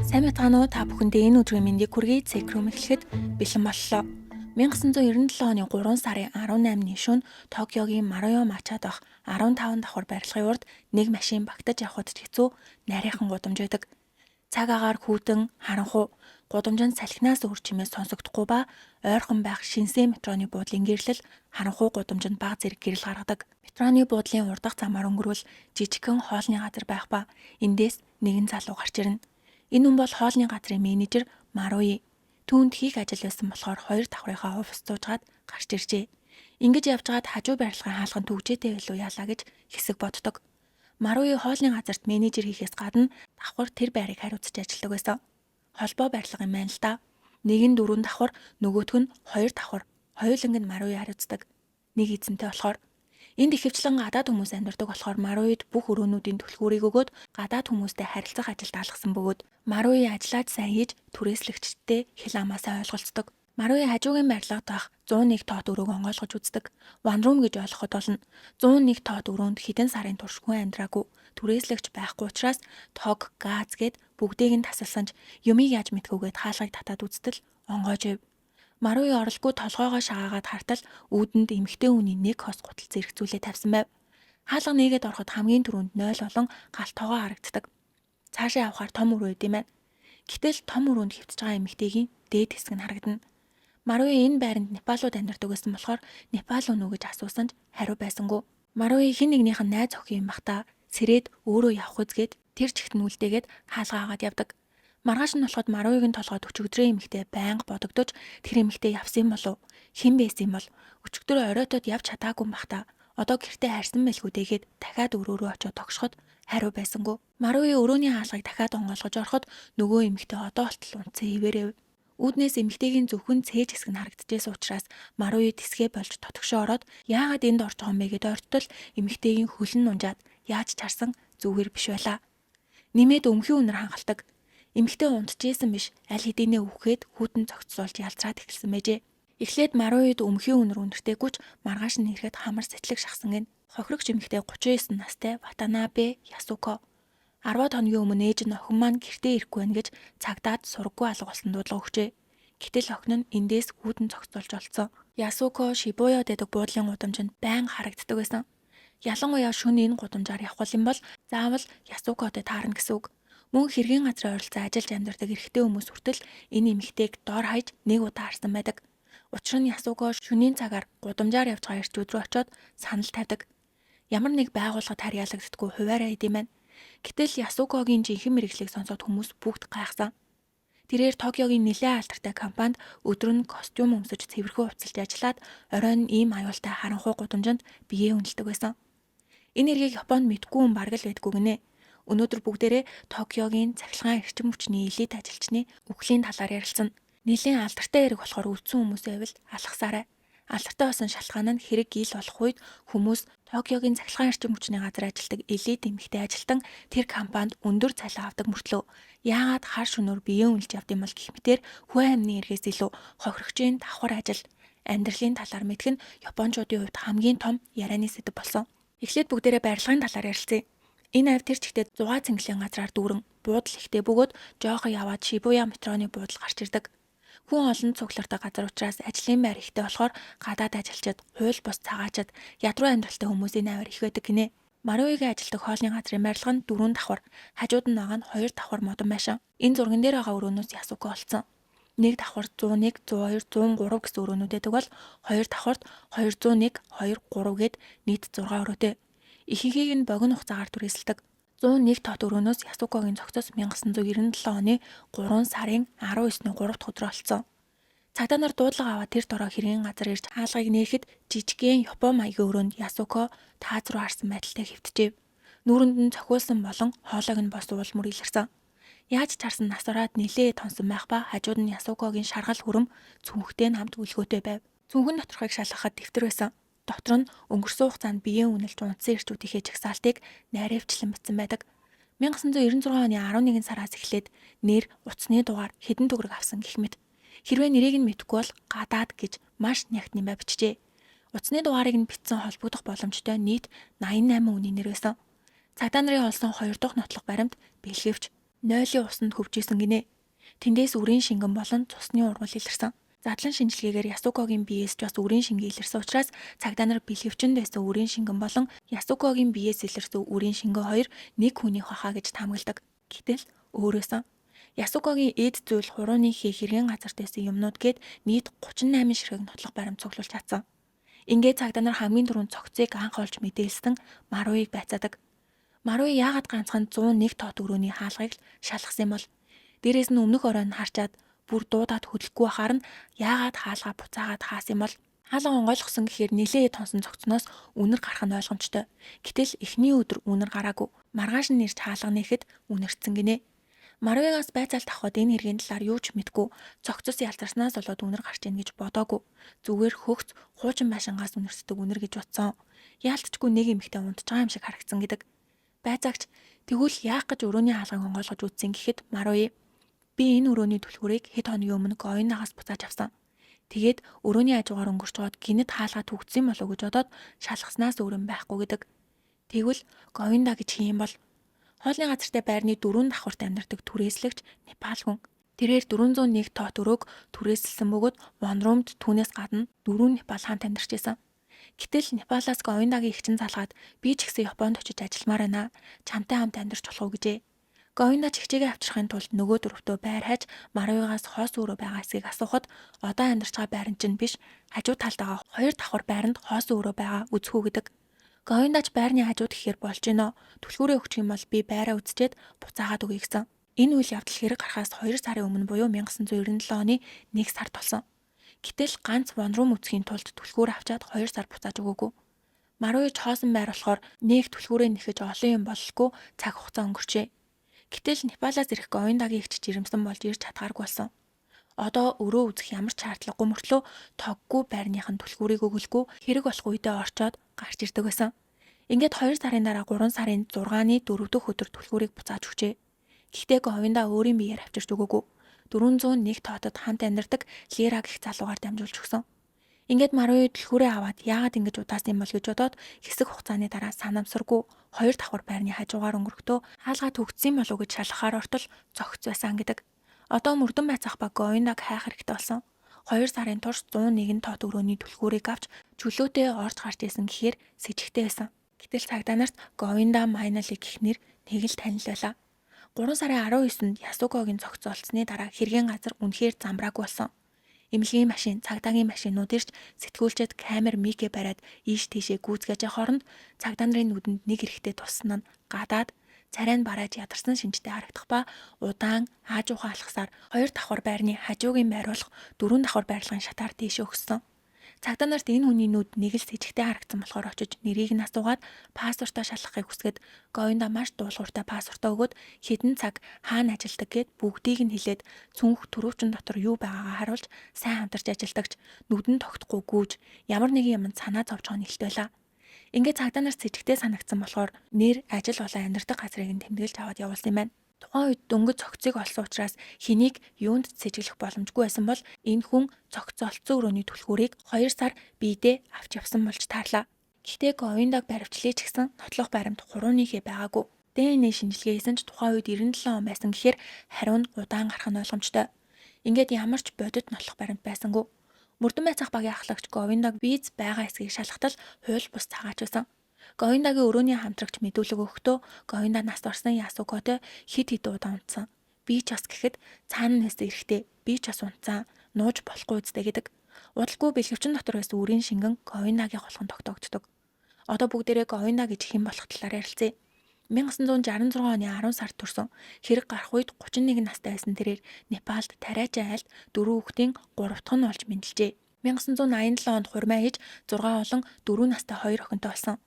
Сайн мэцгаано та бүхэндээ энэ өдрийн мэндийг хүргэе. Цэкрум эхлэхэд бэлэн боллоо. 1997 оны 3 сарын 18-ны шөнө Токиогийн Маруйо Мачад дах 15 давхар барилгын урд нэг машин багтаж явхад ч хэцүү нарийнхан гудамж байдаг. Цаг агаар хүйтэн харанхуу гудамжинд салхинаас өөр чимээс сонсогдохгүй ба ойрхон байх шинсээ метроны буудлын гэрлэл харанхуу гудамжинд баг зэрэг гэрэл гаргадаг. Метроны буудлын урдах замаар өнгөрвөл жижигхэн хоолны газар байх ба эндээс нэгэн залуу гарч ирнэ. Энэ хүн бол хоолны газрын менежер Маруи. Түүнд хийх ажил байсан болохоор хоёр давхрынхаа офис суужгаад гарч иржээ. Ингэж явжгаад хажуу барилгын хаалганд төгжээтэй байлуу яалаа гэж хэсэг боддог. Маруи хоолны газарт менежер хийхээс гадна давхар тэр байрыг хариуцж ажилладаг байсан. Холбоо барилга юм байна л да. Нэг нь 4 давхар, нөгөөх нь 2 давхар. Хоёуланг нь Маруи хариуцдаг. Нэг эзэнтэй болохоор энд ихэвчлэн гадаад хүмүүс амьдардаг болохоор Маруид бүх өрөөнүүдийн түлхүүрийг өгөөд гадаад хүмүүстэй харилцах ажилд алгасан бөгөөд Маруи ажиллаж сайн хийж түрээслэгчдтэй хэл амаасаа ойлголцдог. Маруи хажуугийн барилгад байх 101 тоот өрөөг онгойлгож үздэг. One room гэж ойлгоход болно. 101 тоот өрөөнд хэдэн сарын турш хүн амьдраагүй. Түрээслэгч байхгүй учраас тог, газ гэд бүгдийг нь тасалсан ч юмыг яаж мэдхүүгээд хаалгыг татаад үзтэл онгойж ив. Маруи оролгүй толгоогоо шагаагаад хартал үүдэнд эмэгтэй хүний нэг хос гутал зэрэгцүүлээ тавьсан байв. Хаалга нээгээд ороход хамгийн түрүүнд 0 болон галт тоогоо харагддаг. Цаашаа явхаар том өрөө идэм байна. Гэтэл том өрөөнд хөвтөж байгаа эмэгтэйгийн дээд хэсэг нь харагдана. Маруи энэ байранд Непалууд амьдардаг байсан болохоор Непал үнэ үү гэж асуусан ч хариу байсангүй. Маруи хэн нэгнийх нь найз охин юм бахта сэрээд өөрөө явах үзгээд тэр чигт нь үлдээгээд хаалгаа агаад явдаг. Маргааш нь болоход Маруиг нь толгойд өчигдрээ эмэгтэй байнга бодогдож тэр эмэгтэй явсан болов хэн байсан бол өчигдөр оройтод явж чадаагүй юм бахта одоо гэртээ харьсан байлгүйдээгээд дахиад өрөөрөө очиод тогшоход хариу байсангүй. Маруи өрөөний хаалгыг дахиад онгойлгож ороход нөгөө эмэгтэй одоо болтол унтсан ивэрэв. Үүднээс эмэгтэйгийн зөвхөн цээж хэсэг нь харагдчихсэн учраас Маруи тэсгээ болж тотгошоо ороод яагаад энд орж байгаа юм бэ гэд ойртол эмэгтэйгийн хөлн нунжаад яаж чарсан зүгээр биш байлаа. Нэмээд өмхийн үнэр хангалдаг. Эмэгтэй унтчихсэн биш аль хэдийнэ үхээд хүүтэн цогцолж ялцраад эхэлсэн байжээ. Эхлээд Маруид өмхийн үнэр үнэртэйгүй ч маргааш нь ирэхэд хамар сэтлэг шахсан гэн. Хохирогч эмэгтэй 39 настай Ватанабе Ясуко 10 хоногийн өмнө ээж нь охин маань гэртээ ирэхгүй байна гэж цагдаад сургаггүй алга болсон дуудлага өгчээ. Гэтэл охин нь эндээс хүүтэн цогцолж олцсон. Ясуко Шибуяд дэдэг буудлын гудамжинд байнга харагддаг байсан. Ялангуяа шөнө энэ гудамжаар явах юм бол заавал Ясукод таарна гэсэн үг. Мөн хэргийн газрын ойролцоо ажиллаж амьдардаг эрэгтэй хүмүүс хүртэл энэ эмэгтэйг доор хаяж нэг удаа харсан байдаг. Учир нь Ясуко шөнийн цагаар гудамжаар явж байгаа эрч өдрөө очиод санал тавьдаг. Ямар нэг байгууллагад харьяалагддаггүй хуваараа идэм байна. Гэтэл Ясукогийн жинхэнэ мэргэжлийг сонсоод хүмүүс бүгд гайхсан. Тэрээр Токиогийн нэлээд алдартай компанид өдөр нь костюм өмсөж цэвэрхэн хувцалж ажиллаад оройн ийм аюултай харанхуй гудамжинд биеэ үнэлдэг байсан. Энэ эргийг Японд мэдгүй хүн бараг л байдгүй гинэ. Өнөөдөр бүгдээрээ Токиогийн цахилгаан эрчим хүчний элит ажилчны үхлийн талаар ярилцсан. Нэлийн алдартай эрэг болохоор үлдсэн хүмүүсээ байвал алхасаарай. Алдартай болсон шалтгаан нь хэрэг ил болох үед хүмүүс Токиогийн цахилгаан эрчим хүчний газар ажилладаг элит эмэгтэй ажилтан тэр компанид өндөр цалин авдаг мөртлөө яагаад хар шөнөөр биеэ үнэлж явд юм бол гэх мэтэр хүн амны эргээс илүү хохирогчийн давхар ажил амьдралын талаар мэдэх нь Япончуудын хувьд хамгийн том ярианы сэдэв болсон. Эхлээд бүгдээрээ барилгын талаар ярилцъя. Энэ авь тэр чигтээ 6 цэнгэлийн газраар дүүрэн буудал ихтэй бөгөөд жоохон яваад Шибуя метроны буудал гарч ирдэг. Хүн олон цуглардаг газар учраас ажлын байр ихтэй болохоор гадаад ажилчид, хууль бус цагаачид, ядруу амьдралтай хүмүүсийн авир их байдаг гинэ. Маруигийн ажилдаг хоолны газрын барилга нь 4 давхар, хажууд нь байгаа нь 2 давхар модон байшин. Энэ зурган дээр байгаа өрөөнөөс Ясуко олцсон. 1 давхар 101, 102, 103 гэсэн өрөөнүүд байдаг бол 2 давхарт 201, 2, 3 гэд нийт 6 өрөөтэй. Ихэнхийг нь богино хугацаагаар түрээсэлдэг. 101 тоот өрөөнөөс Ясукогийн цогцос 1997 оны 3 сарын 19-ний 3 дахь өдөр олцсон. Цагдаа нар дуудлага аваад тэр дороо хэргийн газар ирж хаалгыг нээхэд жижигхэн Япон маягийн өрөөнд Ясуко тааз руу харсан байдалтай хэвтжээв. Нүүрэнд нь цохиулсан болон хоолойг нь бос уулмөр илэрсэн. Яаж чарсан насураад нилээ тонсон байх ба хажууд нь Ясукогийн шаргал хүрэмцүнхтэй нь хамт үлгөөтэй байв. Цүнхэн доторхыг шалгахад дэвтэр байсан. Дотор нь өнгөрсөн хугацаанд биеэ үнэлж унтсан эрчүүдийнхээ жагсаалтыг найруулчлан бичсэн байдаг. 1996 оны 11 сараас эхлээд нэр, утасны дугаар, хэдэн төгрөг авсан гэх мэт. Хэрвээ нэрийг нь мэдэхгүй бол гадаад гэж маш нягт нэмэ бичжээ. Утасны дугаарыг нь бичсэн холбогдох боломжтой нийт 88 үнийн нэр байсан. Цагдаа нарын олсон 2 дахь нотлох баримт бэлгэвч нойлын усанд хөвжсэн гинэ. Тэндээс үрийн шингэн болон цусны ургал илэрсэн. Задлан шинжилгээгээр Ясукогийн биеэс ч бас үрийн шингээ илэрсэн учраас цагдаа нар бэлгэвчэнд байсан үрийн шингэн болон Ясукогийн биеэс илэрсэн үрийн шингээ хоёр нэг хүний хахаа гэж таамагладаг. Гэтэл өөрөөсөн Ясукогийн эд зүйл хурууны хэргийн газарт байсан юмнууд гээд нийт 38 ширхэг нотлох баримт цуглуулж чадсан. Ингээд цагдаа нар хамгийн түрүүнд цогцыг анх олж мэдээлсэн Маруийг байцаадаг. Маруи яагаад ганцхан 101 тоо төгрөөний хаалгыг шалгасан юм бол дээрээс нь өмнөх оройн харчаад бүр дуудаад хөдлөхгүй байхаар нь яагаад хаалгаа буцаагаад хаасан юм бол хаалга онгойлгосон гэхээр нилээ тонсон цогцноос үнэр гарах нь ойлгомжтой. Гэтэл эхний өдөр үнэр гараагүй. Маргааш нь нэрч хаалга нэхэд үнэрцэн гинэ. Маруигаас байцаалт авахд энэ хэргийн талаар юу ч мэдгүй цогцос ялзарснаас болоод үнэр гарч ийн гэж бодоогүй. Зүгээр хөгц хуучин байшингаас үнэрсдэг үнэр гэж утсан. Яалтчгүй нэг эмэгтэй унтж байгаа юм шиг харагдсан гэдэг. Байцаагч тэгвэл яах гэж өрөөний хаалгыг онгойлгож үтсэн гэхэд Маруи би энэ өрөөний түлхүүрийг хэд хоногийн өмнө Говиндагаас буцааж авсан. Тэгээд өрөөний хажуугаар өнгөрч жоод гинэд хаалгаа түгдсэн болов гэж бодоод шалгаснаас өөр юм байхгүй гэдэг. Тэгвэл Говинда гэж хин юм бол хоолны газартай байрны 4 давхарт амьдардаг түрээслэгч Непал хүн. Тэрээр 401 тоо төрөөг түрээсэлсэн бөгөөд Вонрумд түүнээс гадна 4 Непал хаант амьдарч байсан. Гэтэл Непалаас Говиндагийн эгчин залгаад би ч гэсэн Японд очиж ажилламаар байна. Чамтай хамт амьдарч болох уу гэжээ. Говинда чигчээгээ авчрахын тулд нөгөө дөрөвтөө байр хайж Маруигаас хоос өрөө байгаа эсгийг асуухад одоо амьдарч байгаа байран чинь биш хажуу талд байгаа 2 давхар байранд хоос өрөө байгаа үзхүү гэдэг. Говиндач байрны хажууд ихээр болж гинөө. Түлхүүрээ өгчих юм бол би байраа үзчихэд буцаагаад өгье гэсэн. Энэ үйл явдал хэрэг гарахаас 2 сарын өмнө буюу 1997 оны 1 сард болсон. Гэтэл ганц Вонрум үзхийн тулд түлхүүр авчаад 2 сар буцааж өгөөгүй. Маруи чоосон байр болохоор нэг түлхүүрээ нэхэж олон юм бололгүй цаг хугацаа өнгөрчээ. Гэтэл Непалаас ирэх Говиндагийн эгч жирэмсэн болж ирж чадхааргүй болсон. Одоо өрөө үзэх ямар ч шаардлагагүй мөртлөө тоггүй байрныхан түлхүүрийг өгөлгүй хэрэг болох үедээ орчоод гарч ирдэг байсан. Ингээд 2 сарын дараа 3 сарын 6-ны 4 дахь өдөр түлхүүрийг буцааж өгчээ. Гэхдээ Говинда өөрийн биеэр авчирч өгөөгүй. 401 тоотод хамт амьдардаг Лера гэх залуугаар дамжуулж өгсөн. Ингээд Маруи түлхүүрээ аваад яагаад ингэж удаасан юм бол гэж бодоод хэсэг хугацааны дараа санамсаргүй 2 давхар байрны хажуугаар өнгөрөхдөө хаалгаа түгдсэн болов уу гэж шалгахаар ортол цогц байсан гэдэг. Одоо мөрдөн байцаах ба Говиндаг хайх хэрэгтэй болсон. 2 сарын турш 101 тоо төгрөөний түлхүүрийг авч чөлөөтэй орж гарч исэн гэхээр сэжигтэй байсан. Гэтэл цагдаа нарт Говинда Майнали гэх нэр нэг л танил байлаа. 3 сарын 19-нд Ясукогийн цогц олцсны дараа хэргийн газар үнэхээр замбраагүй болсон. Эмнэлгийн машин, цагдаагийн машинууд ирж сэтгүүлчэд камер микэ бариад ийш тийшээ гүйцгээж хооронд цагдаа нарын нүдэнд нэг эрэхтэй туссан нь гадаад царай нь барааж ядарсан шинжтэй харагдах ба удаан хаажуухан алхасаар 2 давхар байрны хажуугийн байруулах 4 давхар байрлагын шатаар тийш өгсөн. Цагдаа нарт энэ хүний нүд нэг л сэжигтэй харагдсан болохоор очиж нэрийг нь асуугаад паспортоо шалгахыг хүсгээд Говинда маш дуулууртай паспортоо өгөөд хэдэн цаг хаана ажилладаг гэд бүгдийг нь хэлээд цүнх төрөвчин дотор юу байгаагаа харуулж сайн хамтарч ажилдагч нүдэн тогтохгүй гүйж ямар нэгэн юмд санаа зовж байгаа нэлт байлаа. Ингээд цагдаа нарт сэжигтэй санагдсан болохоор нэр ажил болон амьдардаг газрыг нь тэмдэглэж аваад явуулсан юм байна. Тухайн үед дөнгөж цогцыг олсон учраас хэнийг юунд цэжиглэх боломжгүй байсан бол энэ хүн цогц олцсон өрөөний түлхүүрийг 2 сар биедээ авч явсан болж таарлаа. Гэхдээ Говиндаг баривчлыг ч гэсэн нотлох баримт хурууныхээ байгаагүй. ДНХ шинжилгээ хийсэн ч тухайн үед 97 он байсан гэхээр хариу нь удаан гарах нь ойлгомжтой. Ингээд ямар ч бодит нотлох баримт байсангүй. Мөрдөн байцаах багийн ахлагч Говиндаг виз байгаа эсгийг шалгатал хууль бус цагаач байсан. Говиндагийн өрөөний хамтрагч мэдүүлэг өгөхдөө Говинда нас орсон Ясукотой хид удаа унтсан. Би ч бас гэхэд цаана нэс эрэхтэй би ч бас унтсан. Нууж болохгүй үстэй гэдэг. Удалгүй бэлгэвчин дотор байсан үрийн шингэн Говиндагийн холхон тогтоогддог. Одоо бүгдээрээ Говинда гэж хэн болох талаар ярилцъя. 1966 оны 10 сард төрсөн. Хэрэг гарах үед 31 настай байсан тэрээр Непалд тариачаа айлд 4 хүүхдийн 3 дахь нь болж мэндэлжээ. 1987 онд хурмаа хийж 6 болон 4 настай 2 охинтой болсон.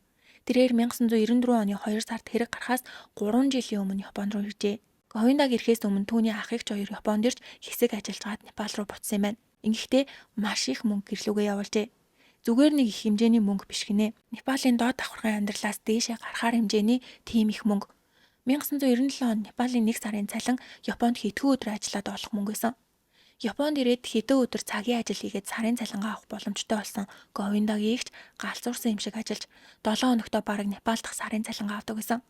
Тэрээр 1994 оны 2 сард хэрэг гарахаас 3 жилийн өмнө Японд руу иржээ. Говиндаг ирэхээс өмнө түүний ах эгч хоёр Японд ирж хэсэг ажиллаж байгаад Непал руу буцсан юм байна. Ингэхдээ маш их мөнгө гэрлүүгээ явуулжээ. Зүгээр нэг их хэмжээний мөнгө биш гинэ. Непалийн доод давхаргын амьдралаас дээшээ гарахаар хэмжээний тийм их мөнгө. 1997 онд Непалийн 1 сарын цалин Японд хэдхэн өдөр ажиллаад олох мөнгө байсан. Японд ирээд хэдэн өдөр цагийн ажил хийгээд сарын цалингаа авах боломжтой болсон Говиндагийн эгч галзуурсан юм шиг ажиллаж 7 хоногтоо бараг Непал дахь сарын цалингаа авдаг байсан.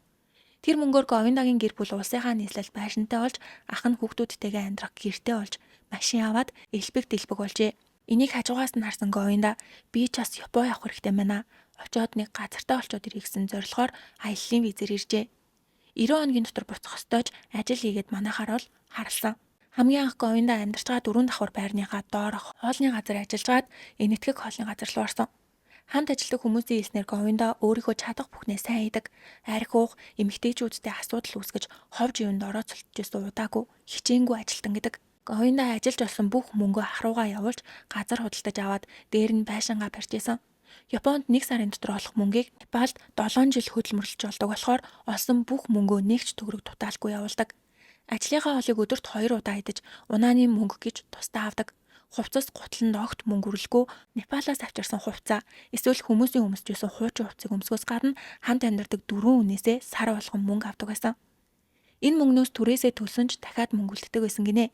Тэр мөнгөөр Говиндагийн гэр бүл улсынхаа нийслэл байшинтай болж ах нь хүүхдүүдтэйгээ амьдрах гэртээ болж машин аваад элбэг дэлбэг болжээ. Энийг хажуугаас нь харсан Говинда би ч бас Япон явах хэрэгтэй байна. Очоод нэг газартаа олцоод ирэх гэсэн зорилгоор аяллаа визээр иржээ. 90 хоногийн дотор буцах ёстойж ажил хийгээд манайхаар бол харсан. Хамгийн анх Говинда амьдарч байгаа 4 давхар байрныхаа доорх хоолны газар ажиллажгаад энэтхэг хоолны газар руу орсон. Хамт ажилладаг хүмүүсийн хэлснээр Говинда өөрийнхөө чадах бүхнээ сайн хийдэг. Арх уух, эмэгтэйчүүдтэй асуудал үүсгэж ховж юунд орооцолж байсан удаагүй хичээнгүй ажилтан гэдэг. Говинда ажиллаж олсон бүх мөнгөө ах руугаа явуулж газар худалдаж аваад дээр нь байшингаа барьж исэн. Японд 1 сарын дотор олох мөнгийг Непалд 7 жил хөдөлмөрлөж болдог болохоор олсон бүх мөнгөө нэгч төгрөг дутаалгүй явуулдаг. Ажлынхаа хоолыг өдөрт 2 удаа идэж, унааны мөнгө гэж тусдаа авдаг. Хувцас гутланд огт мөнгө өрөлгүй Непалаас авчирсан хувцаа эсвэл хүмүүсийн өмсөж байсан хуучин хувцсыг өмсгөөс гадна хамт амьдардаг 4 үнээсээ сар болгон мөнгө авдаг байсан. Энэ мөнгнөөс түрээсээ төлсөн ч дахиад мөнгө үлддэг байсан гинэ.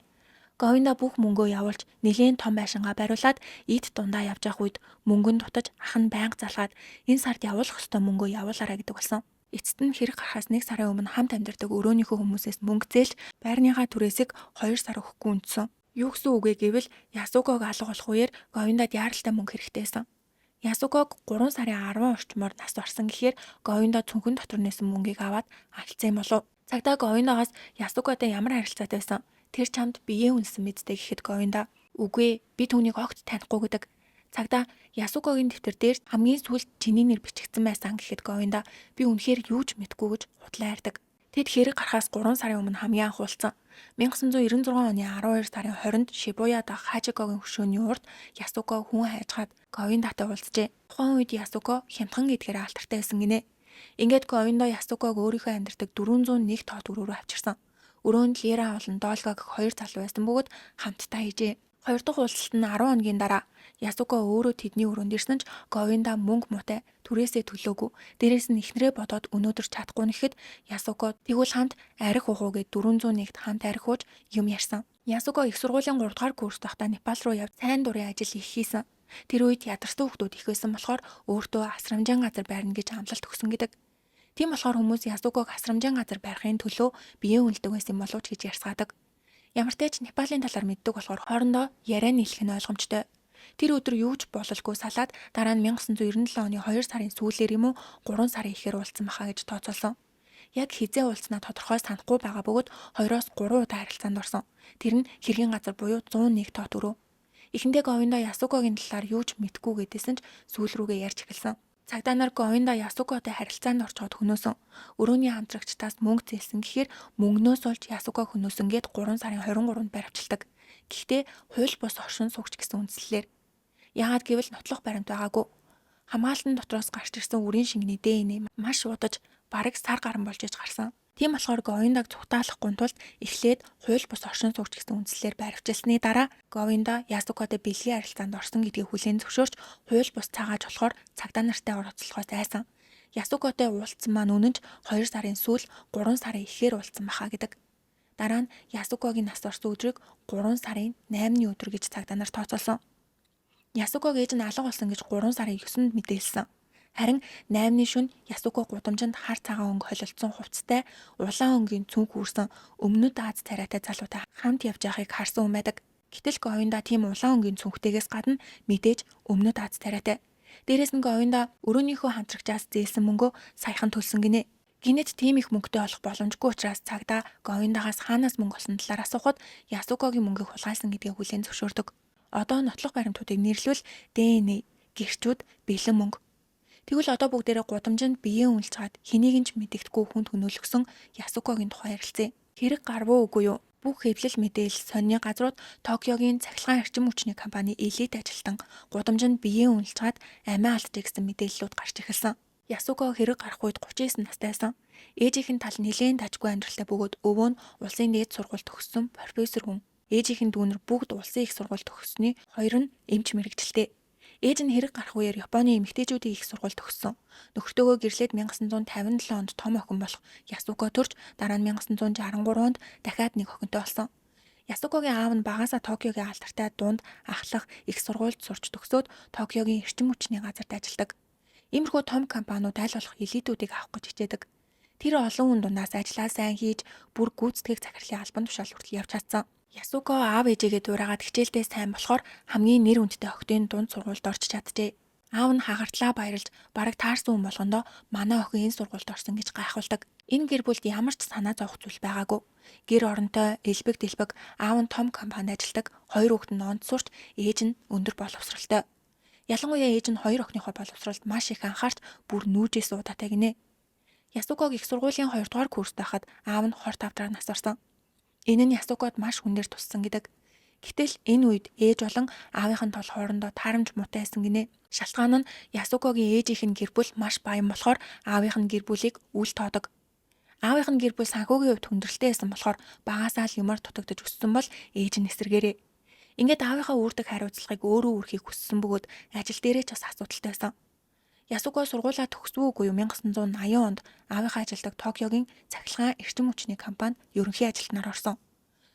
Говинда бүх мөнгөө явуулж нэлээд том байшингаа бариулаад эд дундаа явж явах үед мөнгөнд дутаж ах нь байнга залгаад энэ сард явуулах ёстой мөнгөө явуулаарай гэдэг болсон. Эцэст нь хэрэг гарахаас 1 сарын өмнө хамт амьдардаг өрөөнийхөө хүмүүсээс мөнгө зээлж байрныхаа түрээсийг 2 сар өгөхгүй үндсэн. Юу гэсэн үг вэ гэвэл Ясугог алга болох үеэр Говиндад яаралтай мөнгө хэрэгтэйсэн. Ясугог 3 сарын 10 орчмоор нас барсан гэхээр Говинда цүнхэн дотор нээсэн мөнгийг аваад алдсан юм болов. Цагдаа Говиндагаас Ясуготой ямар харилцаатай байсан? Тэр чамд биеэ үнсэн мэдтэй гэхэд Говинда үгүй би түүнийг огт танихгүй гэдэг. Цагдаа Ясугогийн дэвтэр дээр хамгийн сүүлд чиний нэр бичигдсэн байсан гэхэд Говинда би үнэхээр юу ч мэдгүй гэж худлаа ярьдаг. Тэд хэрэг гарахаас 3 сарын өмнө хамгийн анх уулзсан. 1996 оны 12 сарын 20-нд Шибуя дахь Хажигогийн хөшөөний урд Ясуго хүн хайжгаад Говиндатай уулзжээ. Тухайн үед Ясуго хямдхан гэдгээр алдартай байсан гинэ. Ингээд Говинда Ясугог өөрийнхөө амьдардаг 401 тоо дөрөв рүү авчирсан. Өрөөнд Лера болон Долга гэх 2 залуу байсан бөгөөд хамтдаа хийжээ. 2 дахь уулзалт нь 10 хоногийн дараа Ясуго өөрөө тэдний өрөөнд ирсэн ч Говинда мөнгө муутай түрээсээ төлөөгүй. Дээрээс нь ихнэрээ бодоод өнөөдөр чадахгүй нэхэд Ясуго тэгвэл хамт арх ухуу гэд 401-т хамт арх ууж юм ярьсан. Ясуго их сургуулийн 3 дугаар курст байхдаа Непал руу явж сайн дурын ажил хийсэн. Тэр үед ядарсан хүмүүс их байсан болохоор өөртөө асрамжаан газар байрна гэж амлалт өгсөн гэдэг. Тийм болохоор хүмүүс Ясугог асрамжаан газар барихын төлөө биеэ үнэлдэг байсан боловч гэж ярьсгаадаг. Ямар ч тач Непалийн талаар мэддэг болохоор хоорондоо яриа нийлэх нь ойлгомжтой. Тэр өдөр юу ч бололгүй салаад дараа нь 1997 оны 2 сарын сүүлээр юм уу 3 сарын ихээр уулзсан баха гэж тооцоолсон. Яг хизээ уулзнаа тодорхой санахгүй байгаа бөгөөд 2-оос 3 удаа харилцаанд орсон. Тэр нь хэргийн газар буюу 101 тоо төрөв. Эхэндээ Говинда Ясугогийн талаар юу ч мэдгүй гэдээсэн ч сүүл рүүгээ ярьж эхэлсэн. Цагдаа нар Говинда Ясуготой харилцаанд орчоод хөнөөсөн. Өрөөний хамтрагчдаас мөнгө зээлсэн гэхээр мөнгнөөс олж Ясуго хөнөөсөн гээд 3 сарын 23-нд баривчилдаг. Гэхдээ хууль бус оршин суугч гэсэн үндслэлээр. Яагаад гэвэл нотлох баримт байгаагүй. Хамгаалтан дотроос гарч ирсэн үрийн шингэний ДНХ маш удаж бараг сар гарan болж иж гарсан. Тийм болохоор Говиндаг цугтаалахгүй тулд эхлээд хууль бус оршин суугч гэсэн үндслэлээр баривчилсны дараа Говинда Ясуготой бэлгийн харилцаанд орсон гэдгийг хүлээн зөвшөөрч хууль бус цагааж болохоор цагдаа нартай оролцохоос айсан. Ясуготой уулзсан маань үнэнч 2 сарын сүүл 3 сарын ихээр уулзсан баха гэдэг. Дараа нь Ясугогийн нас орсон өдрийг 3 сарын 8-ны өдөр гэж цагдаа нар тооцоолсон. Ясугог ээж нь алга болсон гэж 3 сарын 9-нд мэдээлсэн. Харин 8-ны шөнө Ясуго гудамжинд хар цагаан өнгө холилдсон хувцастай улаан өнгийн цүнх үүрсэн өмнөд Аз царайтай залуутай хамт явж байгааг харсан хүн байдаг. Гэтэл Говинда тийм улаан өнгийн цүнхтэйгээс гадна мэдээж өмнөд Аз царайтай. Дээрээс нь Говинда өрөөнийхөө хамтрагчаас зээлсэн мөнгөө саяхан төлсөн гинэ. Гинэт тийм их мөнгөтэй болох боломжгүй учраас цагдаа Говиндагаас хаанаас мөнгө олсон талаар асуухад Ясугогийн мөнгийг хулгайлсан гэдгийг хүлээн зөвшөөрдөг. Одоо нотлох баримтуудыг нэрлэвэл ДНХ, гэрчүүд, бэлэн мөнгө. Тэгвэл одоо бүгдээрээ гудамжинд биеэ үнэлж чад хэнийг нь ч мэддэхгүй хүнд хөнөөлгсөн Ясугогийн тухай ярилцъя. Хэрэг гарвуу үгүй юу? Бүх хэвлэл мэдээлэл сонины газрууд Токиогийн цахилгаан эрчим хүчний компани элит ажилтан гудамжинд биеэ үнэлж чад амиа алдчих гэсэн мэдээллүүд гарч эхэлсэн. Ясуго хэрэг гарах үед 39 настай байсан. Ээжийнх нь тал нэлээд тажгүй амьдралтай бөгөөд өвөө нь улсын дээд сургууль төгссөн профессор хүн. Ээжийнх нь дүүнэр бүгд улсын их сургууль төгссөний хоёр нь эмч мэргэжилтэй. Ээж нь хэрэг гарах үеэр Японы эмэгтэйчүүдийн их сургууль төгссөн. Нөхөртөөгөө гэрлээд 1957 онд том охин болох Ясуго төрж дараа нь 1963 онд дахиад нэг охинтой болсон. Ясугогийн аав нь багаасаа Токиогийн алдартай дунд ахлах их сургуульд сурч төгсөөд Токиогийн эрчим хүчний газарт ажилладаг. Иймэрхүү том компаниуд аль болох элитүүдийг авах гэж хичээдэг. Тэр олон хүн дундаас ажлаа сайн хийж бүр гүйцэтгэх захирлын албан тушаал хүртэл явж чадсан. Ясуко аав ээжигээ дуурайгаад хичээлдээ сайн болохоор хамгийн нэр хүндтэй охидын дунд сургуульд орч чаджээ. Аав нь хагартлаа баярлж бараг таарсан хүн болгондоо манай охин энэ сургуульд орсон гэж гайхуулдаг. Энэ гэр бүлд ямар ч санаа зовох зүйл байгаагүй. Гэр оронтой, элбэг дэлбэг, аав нь том компанид ажилладаг, хоёр хүүхэд нь онд сурч, ээж нь өндөр боловсралтай. Ялангуяа ээж нь хоёр охиныхоо боловсролд маш их анхаарч бүр нүүжээс удаатай гинэ. Ясуког их сургуулийн 2 дугаар курст байхад аав нь хорт авдраар нас барсан. Энэ нь Ясукод маш хүнээр туссан гэдэг. Гэтэл энэ үед ээж болон аавынх нь тол хоорондоо таарамж муутай байсан гинэ. Шалтгаан нь Ясукогийн ээжийнх нь гэр бүл маш баян болохоор аавынх нь гэр бүлийг үл тоодог. Аавынх нь гэр бүл санхүүгийн хувьд хүндрэлтэй байсан болохоор багасаа л юмар дутагдж өссөн бол ээж нь эсэргээрээ. Ингээд аавынхаа үүрдэг хариуцлагыг өөрөө үрхийг хүссэн бөгөөд ажил дээрээ ч бас асуудалтай байсан. Ясуко сургуулаа төгсвөө үгүй 1980 онд аавынхаа ажилдаг Токиогийн цахилгаан эрчим хүчний компанид ерөнхий ажилтнаар орсон.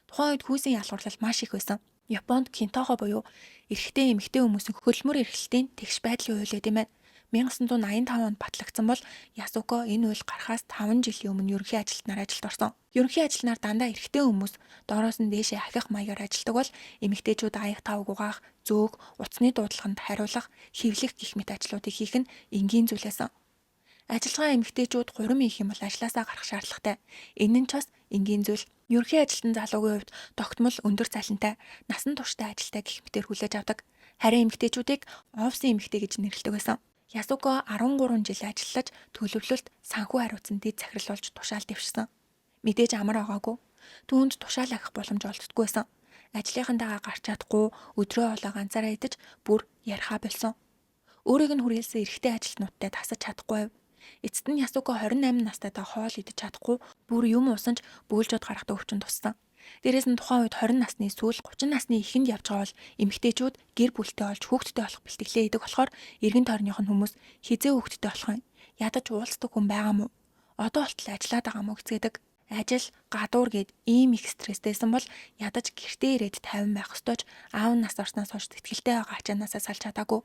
Тухайн үед хүйсийн ялгуурлал маш их байсан. Японд кинтохо буюу эрэгтэй эмэгтэй хүмүүсийн хөлмөр эрхлэлтийн тэгш байдлын хууль гэдэм байна. 1985 онд батлагдсан бол Ясуко энэ үйл гарахаас 5 жилийн өмнө ерөнхий ажилтнаар ажилд орсон. Ерөнхий ажилтнаар дандаа эрэгтэй хүмүүс доороос нь дээшээ ахих маягаар ажилдаг бол эмэгтэйчүүд аяг тавг угаах, зөөх, утасны дуудлаганд хариулах, хэвлэх гэх мэт ажлуудыг хийх нь энгийн зүйл байсан. Ажилтгаа эмэгтэйчүүд гурим хийх юм бол ажлаасаа гарах шаардлагатай. Энэ нь ч бас энгийн зүйл. Ерөнхий ажилтан залуугийн хувьд тогтмол өндөр цалинтай, насан турштай ажилтай гэх мэтээр хүлээж авдаг. Харин эмэгтэйчүүдийг офисын эмэгтэй гэж нэрлэдэг байсан. Ясуко 13 жил ажиллаж төлөвлөлт санхүү хариуцсан дэд захирал болж тушаал дэвшсэн. Мэдээж амар байгаагүй. Түүнд тушаал ахих боломж олддоггүй байсан. Ажлынхантайгаа гарч чадахгүй өдрөө хоолой ганцаараа идэж бүр ярихаа болсон. Өөрийг нь хүрээлсэн эрэгтэй ажилтнуудтай тасаж чадахгүй. Эцэст нь Ясуко 28 настайдаа хоол идэж чадахгүй бүр юм уусан ч бөөлжөд гарахтаа өвчин туссан. Дээрээс нь тухайн үед 20 насны сүүл 30 насны эхэнд явж байгаа бол эмэгтэйчүүд гэр бүлтэй болж хүүхэдтэй болох бэлтгэлээ идэг болохоор эргэн тойрных нь хүмүүс хизээ хүүхэдтэй болох юм. Ядаж уулздаг хүн байгаа мó? Одоо болтол ажиллаад байгаа мó гэцгээдэг. Ажил, гадуур гээд ийм их стресстэйсэн бол ядаж гэртээ ирээд 50 байх ёстой ч аав нь нас орсноос хойш тэтгэлтэй байгаа ачаанаасаа салж чадаагүй.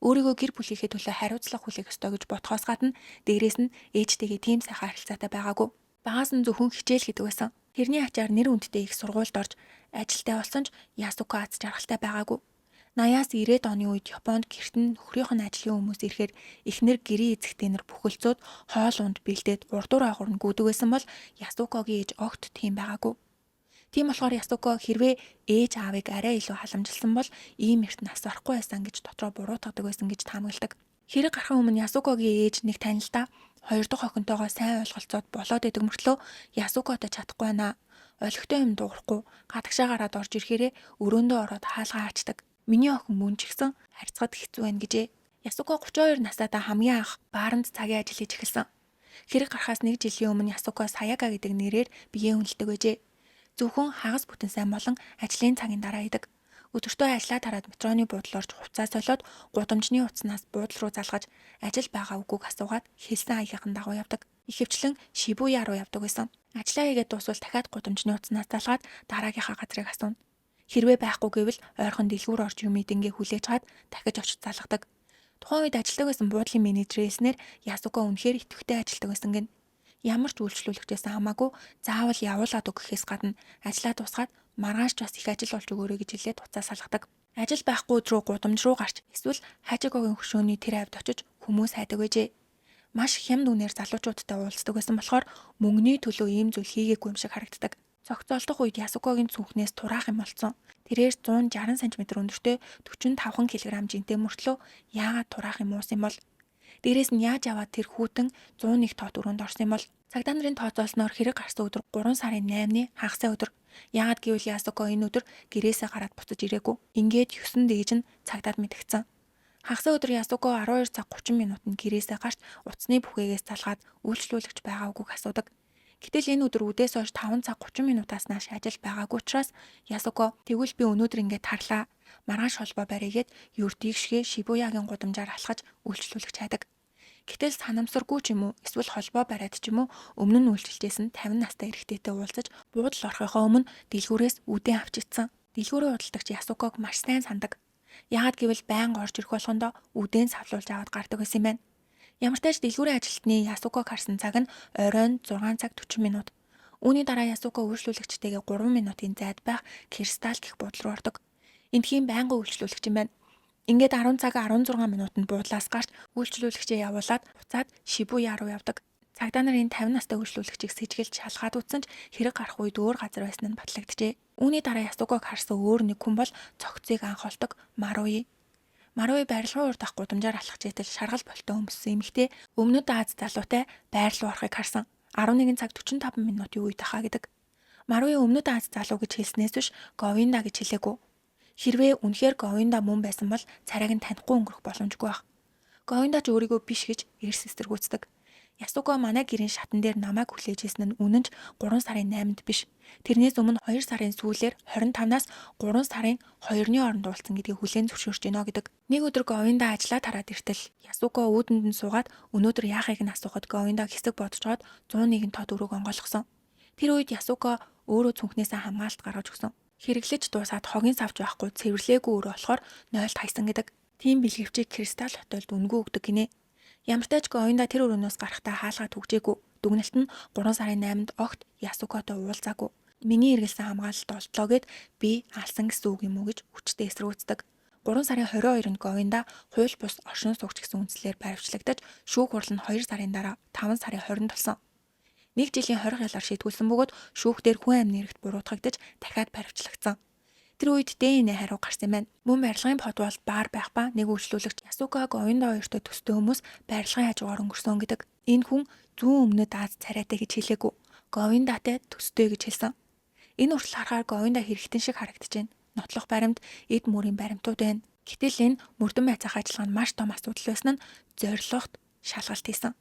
Өөрийгөө гэр бүлийнхээ төлөө хариуцлага хүлээх ёстой гэж бодхоос гадна дээрээс нь ээжтэйгээ тийм сайхан харилцаатай байгаагүй. Багаас нь зөвхөн хичээл гэдэг байсан. Тэрний ачаар нэр хүндтэй их сургуульд орж ажилтай болсон ч Ясуко аз жаргалтай байгаагүй. 80-аас 90-ад оны үед Японд гэрт нь нөхрийнх нь ажлын хүмүүс ирэхээр эхнэр гэрийн эзэгтэй нар бүхэлцөөд хоол унд бэлдээд урдуур агуур нь гүдэг байсан бол Ясукогийн ээж огт тийм байгаагүй. Тийм болохоор Ясуко хэрвээ ээж аавыг арай илүү халамжилсан бол ийм эрт нас барахгүй байсан гэж дотроо буруутгадаг байсан гэж таамагладаг. Хэрэг гарахын өмнө Ясукогийн ээж нэг танилдаа хоёр дахь охинтойгоо сайн ойлголцоод болоод идэг мөртлөө Ясукотой чадахгүй байна. Олигтой юм дуурахгүй гадагшаа гараад орж ирэхээрээ өрөөндөө ороод хаалгаа хаачдаг. Миний охин мөн ч гэсэн харьцахад хэцүү байна гэжээ. Ясуко 32 настай хамгийн анх бааранд цагийн ажил хийж эхэлсэн. Хэрэг гарахаас 1 жилийн өмнө Ясуко Саяга гэдэг нэрээр биеэ үнэлдэг байжээ. Зөвхөн хагас бүтэн сайн болон ажлын цагийн дараа идэг. Өдөртөө ажиллаа тараад метроны буудлаар орж хувцас солиод гудамжны утаснаас буудлын руу залгаж ажил байгаа үгүйг асуугаад хэлсэн аягийнхан дагуу явдаг. Ихэвчлэн Шибуя руу явдаг байсан. Ажлаа хийгээд дуусвал дахиад гудамжны утаснаас залгаад дараагийнхаа газрыг асууна. Хэрвээ байхгүй гэвэл ойрхон дэлгүүр орж юм идэнгээ хүлээж хаад дахиж очиж залгадаг. Тухайн үед ажилдаг байсан буудлын менежер хэлснээр Ясуко үнэхээр идэвхтэй ажилдаг байсан гэн. Ямар ч үйлчлүүлэгчээс хамаагүй заавал явуулаад өгөхээс гадна ажлаа дуусгаад маргааш ч бас их ажил болж өгөөрэй гэж хэлээд уцаа салгадаг. Ажил байхгүй өдрөө гудамж руу гарч эсвэл Хажигогийн хөшөөний тэр авд очиж хүмүүс хайдаг байжээ. Маш хямд үнээр залуучуудтай уулздаг байсан болохоор мөнгөний төлөө ийм зүйл хийгээгүй юм шиг харагддаг. Цогцолдох үед Ясукогийн цүнхнээс тураах юм болсон. Тэрээр 160 см өндөртэй 45 кг жинтэй мөртлөө яагаад тураах юм уусан бол дээрээс нь яаж аваад тэр хүүтэн 101 тоот өрөөнд орсон юм бол цагдаа нарын тооцоолсноор хэрэг гарсан өдөр 3 сарын 8-ны хагасаа өдөр. Яагаад гэвэл Ясуко энэ өдөр гэрээсээ гараад буцаж ирээгүй. Ингээд 9 дээж нь цагдаад мэдгдсэн. Хагасаа өдөр Ясуко 12 цаг 30 минутанд гэрээсээ гарч утасны бүхээгээс залгаад үйлчлүүлэгч байгаа үгүйг асуудаг. Гэтэл энэ өдөр үдээс хойш 5 цаг 30 минутаас нааш ажил байгаагүй учраас Ясуко тэгвэл би өнөөдөр ингээд тарлаа. Маргааш холбоо баригээд Юртигшгээ Шибуягийн гудамжаар алхаж үйлчлүүлэгч хайдаг. Гэтэл санамсаргүй ч юм уу эсвэл холбоо бариад ч юм уу өмнө нь үйлчлэлтээс нь 50 настай эрэгтэйтэй уулзаж буудал орохынхоо өмнө дэлгүүрээс үдэн авч ицсэн. Дэлгүүрийн худалдагч Ясуког маш сайн сандаг. Яагаад гэвэл байнга орж ирэх болгондоо үдэн савлуулж аваад гардаг байсан юм байна. Ямар ч тач дэлгүүрийн ажилтны Ясуког харсан цаг нь оройн 6 цаг 40 минут. Үүний дараа Ясуко үйлчлүүлэгчтэйгээ 3 минутын зайд байх Кристалл гэх буудлын руу ордог. Эндхийн байнгын үйлчлүүлэгч юм байна. Ингээд 10 цаг 16 минутанд буудлаас гарч үйлчлүүлэгчээ явуулаад буцаад Шибуя руу явдаг. Цагдаа нарын 50 настай үйлчлүүлэгчийг сэжгэлж шалгаад утсан ч хэрэг гарах үед өөр газар байсан нь батлагджээ. Үүний дараа Ясуког харсан өөр нэг хүн бол цогцыг анх олдог Маруи. Маруи барилгын урд ах гудамжаар алхаж идэл шаргал болтой өмссөн эмэгтэй өмнөд Аз залуутай байрлал орохыг харсан. 11 цаг 45 минутын үед ахаа гэдэг. Маруи өмнөд Аз залуу гэж хэлснээс биш Говинда гэж хэлээгүй. Хэрвээ үнэхээр Говинда мөн байсан бол царайг нь танихгүй өнгөрөх боломжгүй байх. Говинда ч өөрийгөө биш гэж эрс эсэргүүцдэг. Ясуко манай гэрийн шатан дээр намайг хүлээж исэн нь үнэн ч 3 сарын 8-нд биш. Тэрнээс өмнө 2 сарын сүүлээр 25-наас 3 сарын 2-ны хооронд уулзсан гэдгийг хүлээн зөвшөөрч гинэ гэдэг. Нэг өдөр Говинда ажиллаа тараад иртэл Ясуко үүдэнд нь суугаад өнөөдөр яахыг нь асуухад Говинда хэсэг бодцоод 101 тод өрөөг онгойлгосон. Тэр үед Ясуко өөрөө цүнхнээсээ хамгаалалт гаргаж өгсөн. Хэрэглэж дуусаад хогийн савж байхгүй цэвэрлээгүй өрөө болохоор 0-т хайсан гэдэг. Тийм бэлгэвчийг Кристалл хотойлд үнгүй өгдөг гинэ. Ямар ч тач Говинда тэр өрөөнөөс гарахтаа хаалгаа түгжээгүй. Дүгнэлт нь 3 сарын 8-нд огт Ясукотой уулзаагүй. Миний эргэлсэн хамгаалалт олдлоо гэд би алсан гэсэн үг юм уу гэж хүчтэй эсрүүцдэг. 3 сарын 22-нд Говинда хууль бус оршин суугч гэсэн үндслээр баривчлагдаж шүүх хурал нь 2 сарын дараа 5 сарын 20-нд болсон. Нэг жилийн 20 ялаар шийтгүүлсэн бөгөөд шүүхтэр хүн амны эрхт буруутгагдаж дахиад баривчлагдсан. Тэр үед ДНХ хариу гарсан юм байна. Мөн барилгын подвал баар байх ба нэг үйлчлүүлэгч Ясуко Говинда хоёртой төстэй хүмүүс барилгын хажуугаар өнгөрсөн гэдэг. Энэ хүн зүүн өмнөд Аз царайтай гэж хэлээгүй. Говиндатай төстэй гэж хэлсэн. Энэ уртл харахаар Говинда хэрэгтэн шиг харагдаж байна. Нотлох баримт, эд мөрийн баримтууд байна. Гэтэл энэ мөрдөн байцаах ажиллагаа нь маш том асуудал байсан нь зорилгот шалгалт хийсэн.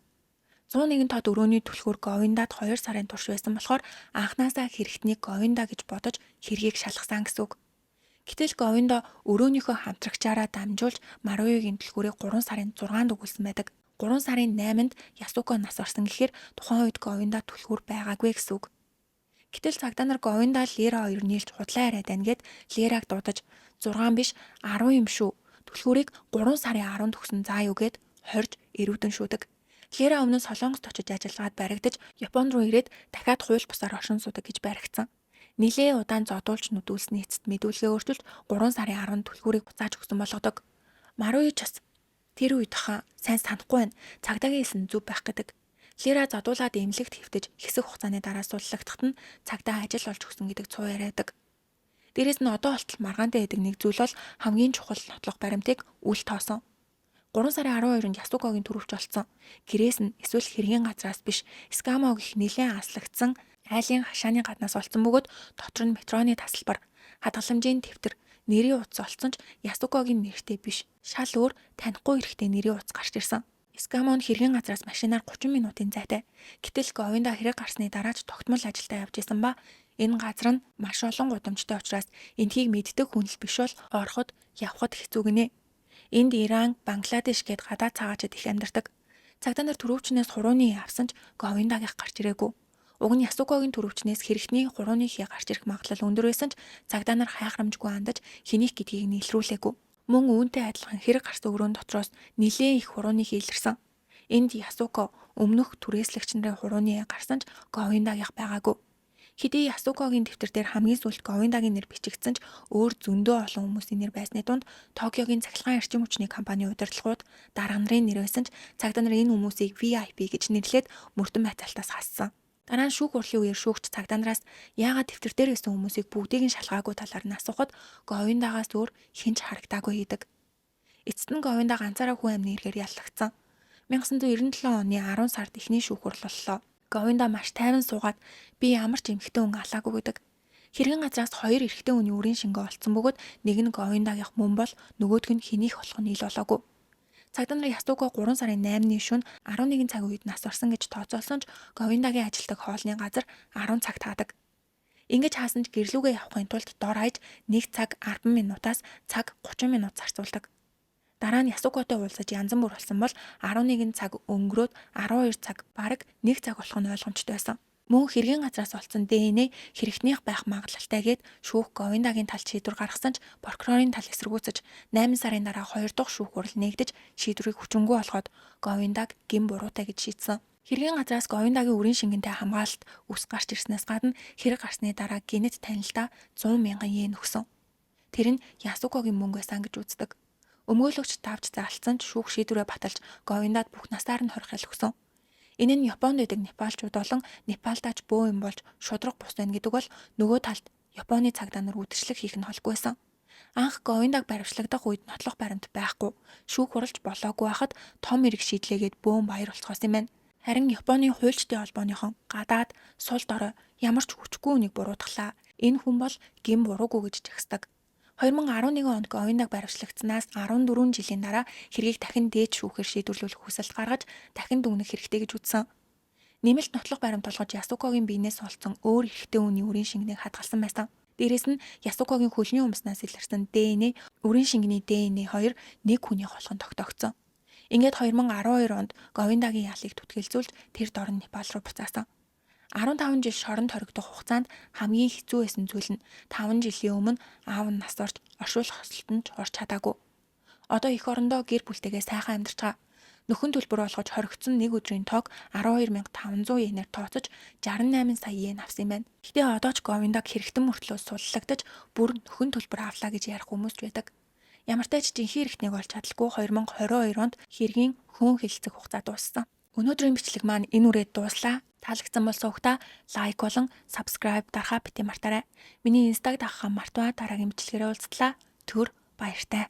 101 тод өрөөний түлхүүр Говиндад 2 сарын турш байсан болохоор анхнаасаа хэрэгтнийг Говинда гэж бодож хэргийг шалгасан гэсэн үг. Гэтэл Говинда өрөөнийхөө хамтрагчаараа дамжуулж Маруигийн түлхүүрийг 3 сарын 6-нд өгүүлсэн байдаг. 3 сарын 8-нд Ясуко нас орсон гэхээр тухайн үед Говинда түлхүүр байгаагүй гэсэн үг. Гэтэл цагдаа нар Говинда Лера 2 нийлж худлаа яриад байна гэд Лераг дуудаж 6 биш 10 юм шүү. Түлхүүрийг 3 сарын 10-нд өгсөн заа юу гэд хорж эрүүдэн шүүдэг. Лера өмнө Солонгост очиж ажиллагаад баригдаж Японд руу ирээд дахиад хууль бусаар оршин суудаг гэж баригдсан. Нилээ удаан зодуулж нүдүүлсний эцэст мэдүүлгээ өөрчилж 3 сарын 10-нд түлхүүрийг буцааж өгсөн болгодог. Маруи ч бас тэр үед хаан сайн санахгүй байна. Цагдаагийн хэлсэн зүв байх гэдэг. Лера зодуулаад эмнэлэгт хэвтэж хэсэг хугацааны дараа суллагдахад нь цагдаа ажил олж өгсөн гэдэг цуу яриадаг. Дээрээс нь одоо болтол маргаантай байдаг нэг зүйл бол хамгийн чухал нотлох баримтыг үл тоосон. 3 сарын 12-нд Ясукогийн төрөвч олцсон. Гэрээс нь эсвэл хэргийн газраас биш Скамо гэх нэлээд аслагдсан айлын хашааны гаднаас олцсон бөгөөд дотор нь метроны тасалбар, хадгаламжийн дэвтэр, нэрийн утас олцсон ч Ясукогийн нэртэй биш. Шал өөр танихгүй эрэгтэй нэрийн утас гарч ирсэн. Скамон хэргийн газраас машинаар 30 минутын зайтай. Гэтэл Говинда хэрэг гарсны дараач тогтмол ажилдаа явж исэн ба энэ газар нь маш олон гудамжтай учраас эндхийг мэддэг хүн л биш бол ороход явхад хэцүү гинэ. Энд Иран, Бангладеш гээд гадаад цагаачид их амьдардаг. Цагдаа нар төрөвчнээс хурууны авсан ч Говиндагийнх гарч ирээгүй. Уг нь Ясукогийн төрөвчнээс хэрэгтний хурууны хий гарч ирэх магадлал өндөр байсан ч цагдаа нар хайхрамжгүй андаж хэнийг гэдгийг нь илрүүлээгүй. Мөн үүнтэй адилхан хэрэг гарсан өрөөнд дотроос нилээн их хурууны хий илэрсэн. Энд Ясуко өмнөх түрээслэгч нарын хурууны гарсан ч Говиндагийнх байгаагүй. Хэдий Ясукогийн дэвтэр дээр хамгийн сүүлд Говиндагийн нэр бичигдсэн ч өөр зөндөө олон хүмүүсийн нэр байсны дунд Токиогийн цахилгаан эрчим хүчний компани удирдлагууд дарга нарын нэр байсан ч цагдаа нар энэ хүмүүсийг VIP гэж нэрлээд мөрдөн байцаалтаас хассан. Дараа нь шүүх хурлын үеэр шүүгч цагдаа нараас яагаад дэвтэр дээр байсан хүмүүсийг бүгдийг нь шалгаагүй талаар нь асуухад Говиндагаас өөр хэн ч харагдаагүй гэдэг. Эцэст нь Говинда ганцаараа хүн амны эргээр яллагдсан. 1997 оны 10 сард эхний шүүх хурал боллоо. Говинда маш тайван суугаад би ямар ч эмхтэн хүн алаагүй гэдэг. Хэргийн газраас 2 эрэгтэй хүний үрийн шингээ олцсон бөгөөд нэг нь Говиндагийнх мөн бол нөгөөх нь хэнийх болох нь ил болоогүй. Цагдаа нар Ясуко 3 сарын 8-ны шөнө 11 цаг үед нас орсон гэж тооцоолсон ч Говиндагийн ажилдаг хоолны газар 10 цаг таадаг. Ингэж хаасан ч гэрлүүгээ явахын тулд дор хаяж 1 цаг 10 минутаас цаг 30 минут зарцуулдаг. Дараа нь Ясукотой уулзаж янзан бүр болсон бол 11 цаг өнгөрөөд 12 цаг бараг 1 цаг болох нь ойлгомжтой байсан. Мөн хэргийн газраас олцсон ДНХ хэрэгтнийх байх магадлалтайгээд шүүх Говиндагийн талд шийдвэр гаргасан ч прокурорын тал эсэргүүцэж 8 сарын дараа 2 дахь шүүх хурал нэгдэж шийдвэрийг хүчингүй болгоод Говиндаг гин буруутай гэж шийдсэн. Хэргийн газраас Говиндагийн үрийн шингэнтэй хамгаалалт үс гарч ирснээс гадна хэрэг гарсны дараа гинэт танилдаа 100 мянган йен өгсөн. Тэр нь Ясукогийн мөнгө байсан гэж үздэг. Өмгөөлөгч давж заалтсан ч шүүх шийдвэрээ баталж Говиндад бүх насаар нь хорхол өгсөн. Энэ нь Японд байдаг Непалчууд болон Непалтаач бөө юм болж шудраг бус байна гэдэг бол нөгөө талд Японы цагдаа нар үдшилэг хийх нь холгүй байсан. Анх Говиндаг баривчлагдах үед нотлох баримт байхгүй. Шүүх хуралж болоогүй байхад том эрэг шийдлээгээд бөөн баяр болцохоос юм байна. Харин Японы хуульчдын холбооныхон гадаад сул дорой ямар ч хүчгүй үнийг буруутглаа. Энэ хүн бол гин буруугүй гэж жагсдаг. 2011 онд Говиндаг баривчлагдсанаас 14 жилийн дараа хэргийг дахин дээд шүүхээр шийдвэрлүүлэх хүсэлт гаргаж дахин дүгнэх хэрэгтэй гэж үзсэн. Нэмэлт нотлох баримт болгож Ясукогийн биенээс олцсон өөр эрэгтэй үний үрийн шингэнийг хадгалсан байсан. Дээрээс нь Ясукогийн хөлний өмснөөс илэрсэн ДНХ, үрийн шингэний ДНХ хоёр нэг хүний холгон тогтоогдсон. Ингээд 2012 онд Говиндагийн ялыг түтгэлзүүлж тэр дорн Непал руу буцаасан. 15 жил шоронд хоригдох хугацаанд хамгийн хэцүү байсан зүйл нь 5 жилийн өмнө аав нь нас орж оршуулах хослолтод орж чадаагүй. Одоо эх орондоо гэр бүлтэйгээ сайхан амьдарч байгаа. Нөхөн төлбөр болгож хоригдсон нэг өдрийн тоог 12,500 йенээр тооцож 68 сая йен авсан юм байна. Гэхдээ одоо ч Говиндаг хэрэгтэн мөртлөө суллагдаж бүр нөхөн төлбөр авлаа гэж ярих хүмүүс ч байдаг. Ямар ч тач жинхэнэ хэрэгтнийг олж чадалгүй 2022 онд хэргийн хөөн хэлэлцэх хугацаа дууссан. Өнөөдрийн бичлэг маань энэ үрээд дууслаа. Таалагдсан бол суугтаа лайк болон subscribe дарахаа бити мартаарай. Миний инстаг дагахаа мартваа дараагийн бичлэгээрээ уулзтлаа. Түр баяртай.